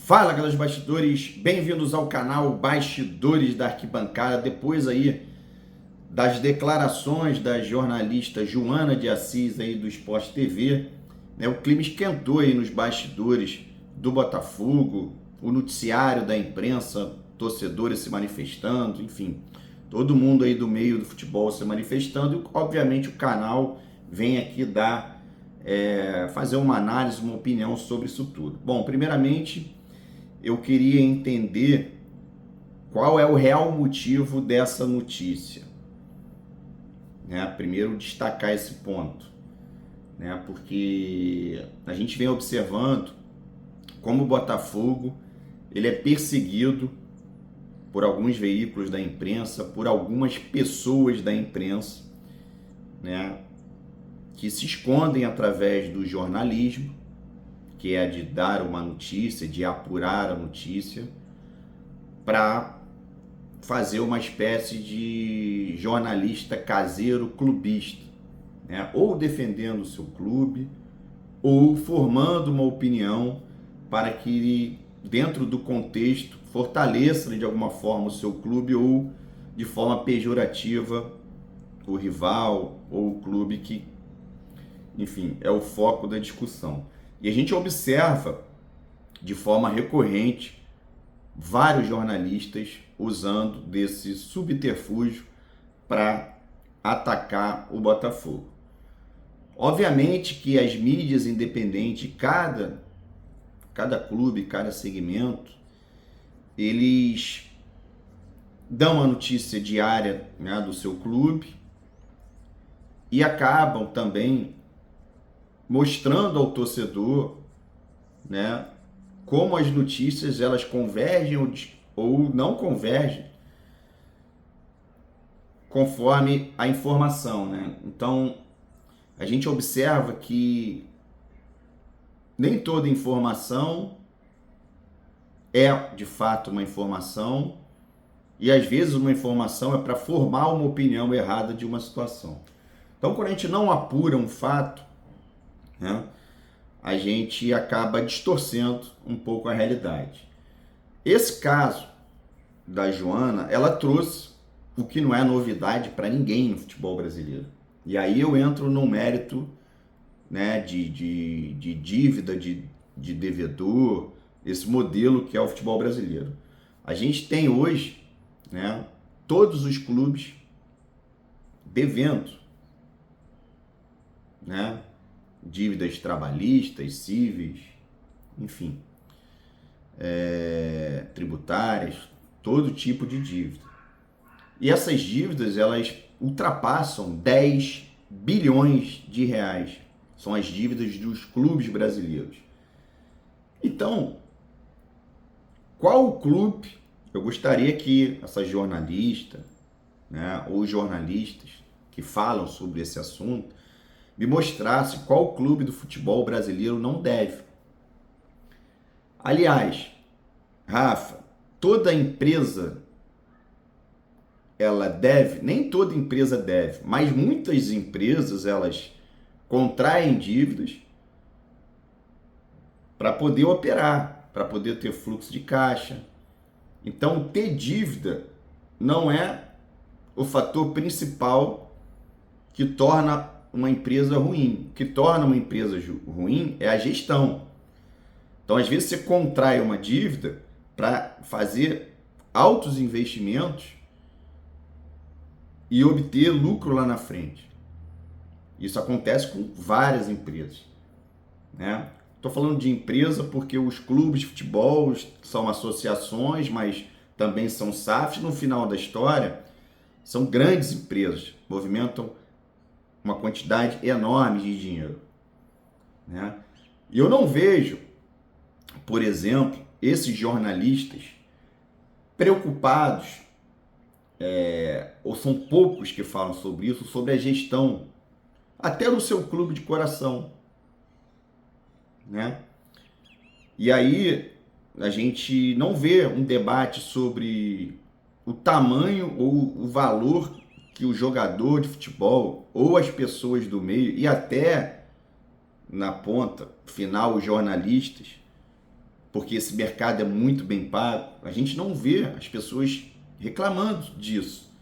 Fala, galera dos bastidores, bem-vindos ao canal Bastidores da Arquibancada. Depois aí das declarações da jornalista Joana de Assis aí do Sport TV, né, o clima esquentou aí nos bastidores do Botafogo, o noticiário da imprensa, torcedores se manifestando, enfim, todo mundo aí do meio do futebol se manifestando e, obviamente, o canal vem aqui fazer uma análise, uma opinião sobre isso tudo. Bom, primeiramente, eu queria entender qual é o real motivo dessa notícia. Primeiro, destacar esse ponto, porque a gente vem observando como o Botafogo ele é perseguido por alguns veículos da imprensa, por algumas pessoas da imprensa, que se escondem através do jornalismo, que é de dar uma notícia, de apurar a notícia, para fazer uma espécie de jornalista caseiro clubista, ou defendendo o seu clube, ou formando uma opinião para que, dentro do contexto, fortaleça de alguma forma o seu clube ou, de forma pejorativa, o rival ou o clube que, enfim, é o foco da discussão. E a gente observa de forma recorrente vários jornalistas usando desse subterfúgio para atacar o Botafogo. Obviamente que as mídias independentes, cada clube, cada segmento, eles dão a notícia diária, do seu clube e acabam também mostrando ao torcedor, como as notícias elas convergem ou não convergem conforme a informação, Então, a gente observa que nem toda informação é de fato uma informação e às vezes uma informação é para formar uma opinião errada de uma situação. Então, quando a gente não apura um fato, a gente acaba distorcendo um pouco a realidade. Esse caso da Joana, ela trouxe o que não é novidade para ninguém no futebol brasileiro. E aí eu entro no mérito, de dívida, de devedor, esse modelo que é o futebol brasileiro. A gente tem hoje, todos os clubes devendo, dívidas trabalhistas, cíveis, enfim, tributárias, todo tipo de dívida. E essas dívidas, elas ultrapassam 10 bilhões de reais. São as dívidas dos clubes brasileiros. Então, qual o clube? Eu gostaria que essa jornalista, ou jornalistas que falam sobre esse assunto, me mostrasse qual clube do futebol brasileiro não deve. Aliás, Rafa, toda empresa ela deve, nem toda empresa deve, mas muitas empresas elas contraem dívidas para poder operar, para poder ter fluxo de caixa. Então, ter dívida não é o fator principal que torna uma empresa ruim. O que torna uma empresa ruim é a gestão. Então, às vezes, você contrai uma dívida para fazer altos investimentos e obter lucro lá na frente. Isso acontece com várias empresas. Estou falando de empresa porque os clubes de futebol são associações, mas também são SAFs. No final da história, são grandes empresas, movimentam uma quantidade enorme de dinheiro. E eu não vejo, por exemplo, esses jornalistas preocupados, ou são poucos que falam sobre isso, sobre a gestão, até no seu clube de coração. E aí a gente não vê um debate sobre o tamanho ou o valor que o jogador de futebol ou as pessoas do meio e até na ponta final os jornalistas porque esse mercado é muito bem pago, a gente não vê as pessoas reclamando disso.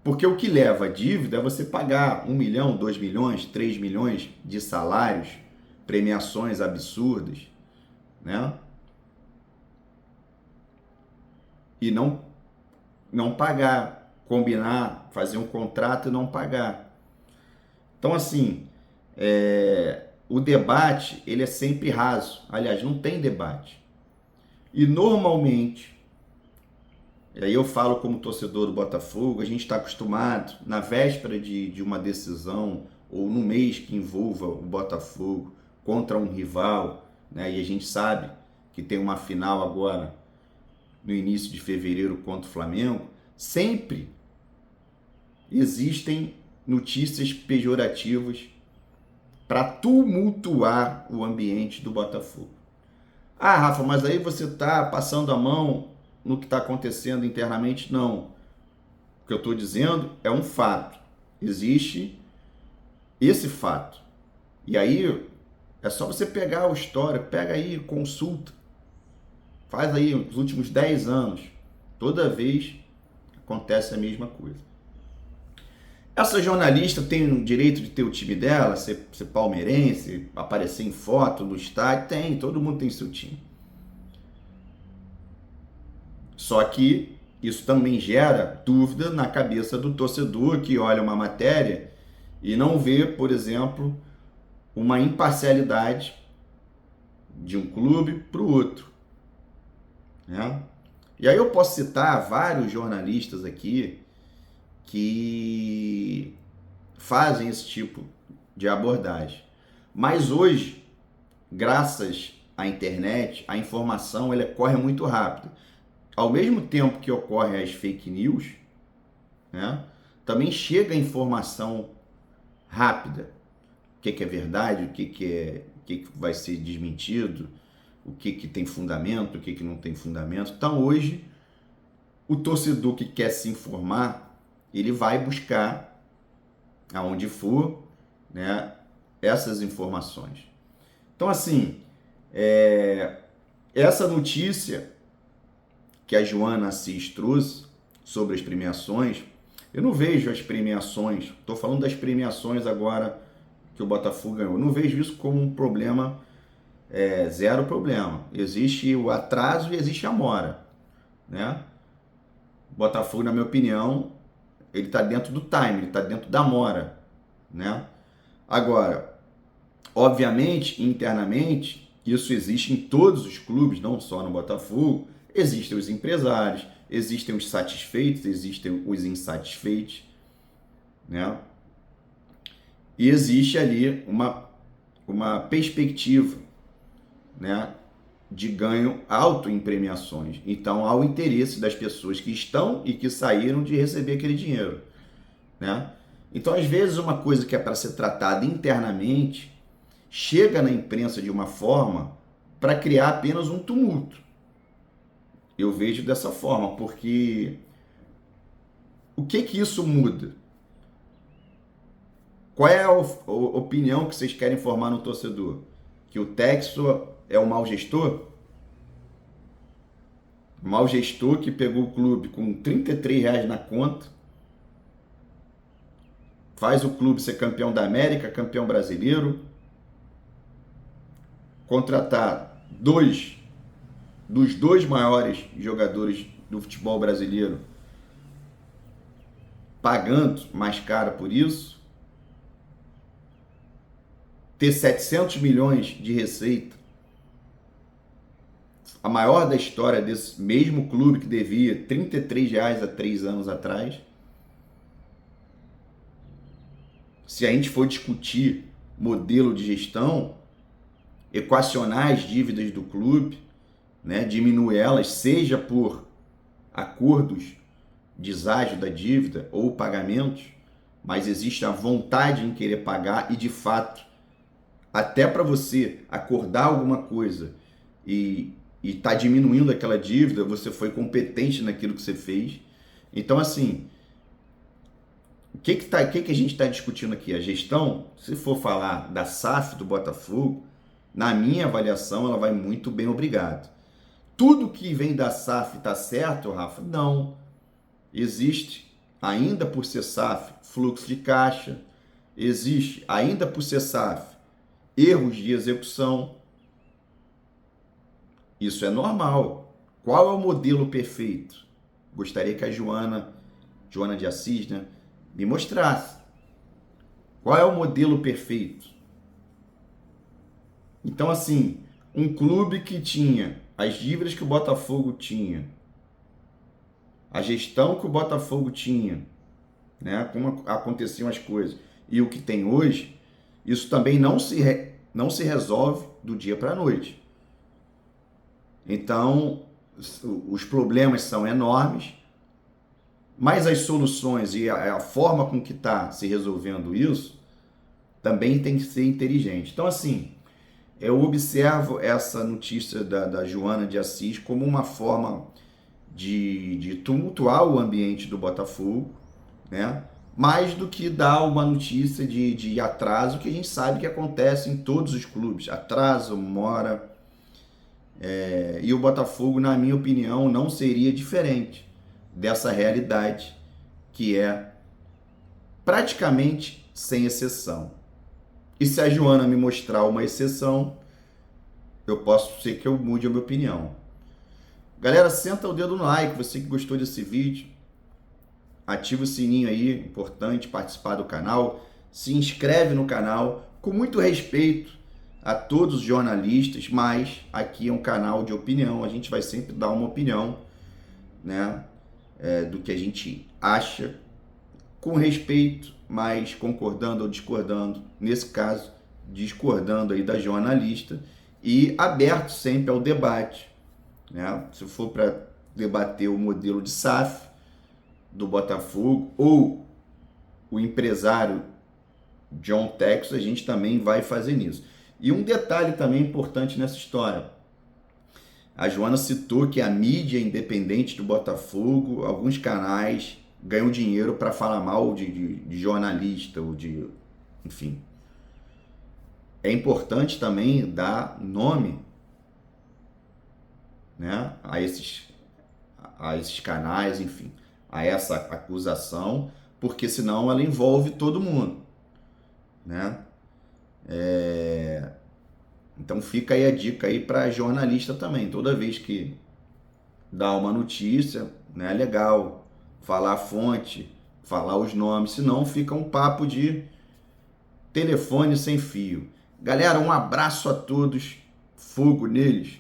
Porque o que leva a dívida é você pagar 1 milhão, 2 milhões, 3 milhões de salários, premiações absurdas, né? E não pagar, combinar, fazer um contrato e não pagar. Então, assim, o debate, ele é sempre raso. Aliás, não tem debate. E normalmente, e aí eu falo como torcedor do Botafogo, a gente está acostumado, na véspera de uma decisão, ou no mês que envolva o Botafogo contra um rival, né? E a gente sabe que tem uma final agora, no início de fevereiro, contra o Flamengo, sempre existem notícias pejorativas para tumultuar o ambiente do Botafogo. Ah, Rafa, mas aí você está passando a mão no que está acontecendo internamente? Não. O que eu estou dizendo é um fato. Existe esse fato. E aí é só você pegar o histórico, pega aí, consulta. Faz aí os últimos 10 anos. Toda vez acontece a mesma coisa. Essa jornalista tem o direito de ter o time dela, ser palmeirense, aparecer em foto no estádio? Tem, todo mundo tem seu time. Só que isso também gera dúvida na cabeça do torcedor que olha uma matéria e não vê, por exemplo, uma imparcialidade de um clube para o outro, né? E aí eu posso citar vários jornalistas aqui que fazem esse tipo de abordagem. Mas hoje, graças à internet, a informação ela corre muito rápido. Ao mesmo tempo que ocorrem as fake news, né, também chega a informação rápida. O que é verdade, o que vai ser desmentido, o que tem fundamento, o que não tem fundamento. Então hoje, o torcedor que quer se informar, ele vai buscar, aonde for, né, essas informações. Então, assim, essa notícia que a Joana Assis trouxe sobre as premiações, eu não vejo as premiações, estou falando das premiações agora que o Botafogo ganhou, eu não vejo isso como um problema, zero problema. Existe o atraso e existe a mora, né? O Botafogo, na minha opinião, ele está dentro do time, ele está dentro da mora, né? Agora, obviamente, internamente, isso existe em todos os clubes, não só no Botafogo. Existem os empresários, existem os satisfeitos, existem os insatisfeitos, né? E existe ali uma perspectiva, né, de ganho alto em premiações. Então, há o interesse das pessoas que estão e que saíram de receber aquele dinheiro, né? Então, às vezes, uma coisa que é para ser tratada internamente chega na imprensa de uma forma para criar apenas um tumulto. Eu vejo dessa forma, porque o que isso muda? Qual é a opinião que vocês querem formar no torcedor? Que o Textor é um mau gestor? Um mau gestor que pegou o clube com R$33 na conta, faz o clube ser campeão da América, campeão brasileiro, contratar dos dois maiores jogadores do futebol brasileiro, pagando mais caro por isso, ter 700 milhões de receita, a maior da história desse mesmo clube que devia R$33 há 3 anos atrás. Se a gente for discutir modelo de gestão, equacionar as dívidas do clube, né, diminuir elas, seja por acordos de deságio da dívida ou pagamentos, mas existe a vontade em querer pagar e, de fato, até para você acordar alguma coisa e tá diminuindo aquela dívida, você foi competente naquilo que você fez. Então, assim, o que a gente está discutindo aqui? A gestão, se for falar da SAF do Botafogo, na minha avaliação, ela vai muito bem, obrigado. tudo que vem da SAF está certo, Rafa? Não. Existe, ainda por ser SAF, fluxo de caixa. Existe, ainda por ser SAF, erros de execução. Isso é normal. Qual é o modelo perfeito? Gostaria que a Joana de Assis, né, me mostrasse. Qual é o modelo perfeito? Então, assim, um clube que tinha as dívidas que o Botafogo tinha, a gestão que o Botafogo tinha, né, como aconteciam as coisas, e o que tem hoje, isso também não se resolve do dia para a noite. Então, os problemas são enormes, mas as soluções e a forma com que está se resolvendo isso também tem que ser inteligente. Então, assim, eu observo essa notícia da Joana de Assis como uma forma de tumultuar o ambiente do Botafogo, né? Mais do que dar uma notícia de atraso, que a gente sabe que acontece em todos os clubes. Atraso, mora. E o Botafogo, na minha opinião, não seria diferente dessa realidade, que é praticamente sem exceção. E se a Joana me mostrar uma exceção, eu posso ser que eu mude a minha opinião. Galera, senta o dedo no like, você que gostou desse vídeo. Ativa o sininho aí, importante participar do canal. Se inscreve no canal, com muito respeito a todos os jornalistas, mas aqui é um canal de opinião, a gente vai sempre dar uma opinião, né, do que a gente acha, com respeito, mas concordando ou discordando, nesse caso, discordando aí da jornalista, e aberto sempre ao debate, né? Se for para debater o modelo de SAF do Botafogo ou o empresário John Textor, a gente também vai fazer nisso. E um detalhe também importante nessa história. A Joana citou que a mídia independente do Botafogo, alguns canais ganham dinheiro para falar mal de jornalista ou de... Enfim. É importante também dar nome, né, a esses canais, enfim, a essa acusação, porque senão ela envolve todo mundo, né? Então fica aí a dica aí para jornalista também. Toda vez que dá uma notícia, né, é legal falar a fonte, falar os nomes, senão fica um papo de telefone sem fio. Galera, um abraço a todos, fogo neles.